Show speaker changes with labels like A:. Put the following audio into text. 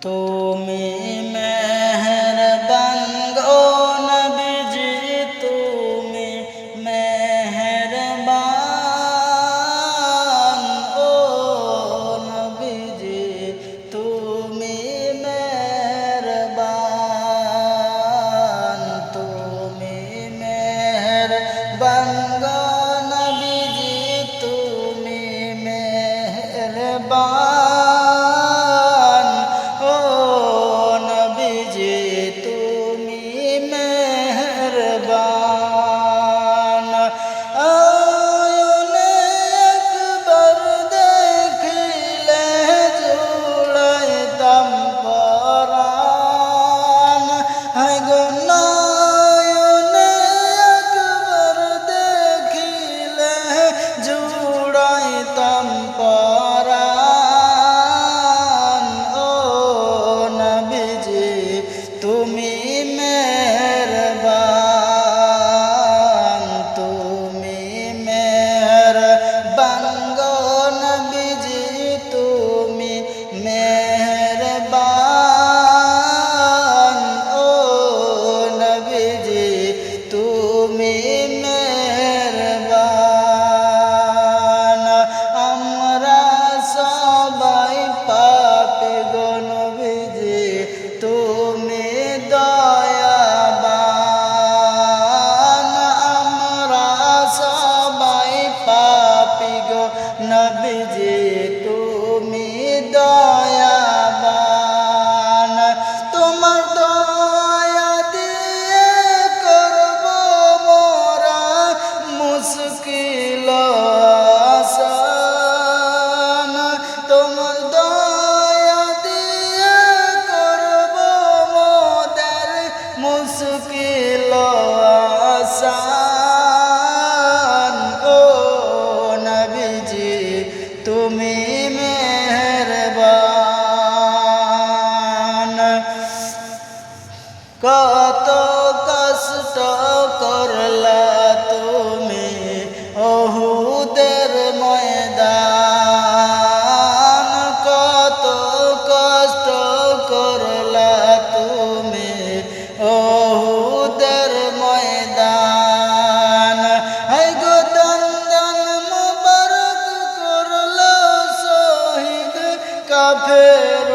A: তুমি মেহেরবান গো নবীজি, তুমি মেহেরবান। ও নবীজি তুমি মেহেরবান, তুমি মেহেরবান গো নবীজি, তুমি মেহেরবান। তুমি মেহেরবান, তুমি মেহেরবান গো নবীজি, তুমি মেহেরবান। ও নবীজি তুমি মেহেরবান। আমরা সবাই পাপী গো নবীজি, তুমি দয়াবান। আমরা সবাই পাপী গো নবীজি, তুমি দয়াবান। তোমার দয়া দিয়ে করব মোরা মুশকিল আসান। তোমার দয়া দিয়ে করব মোদের মুশকিল আসান। ও নবীজি তুমি মেহেরবান। কত কষ্ট করলা তুমি ওহুদের ময়দান, কত কষ্ট করলা তুমি ওহুদের ময়দান। হায় গো দন্দন মুবারক করলো শহীদ কাফের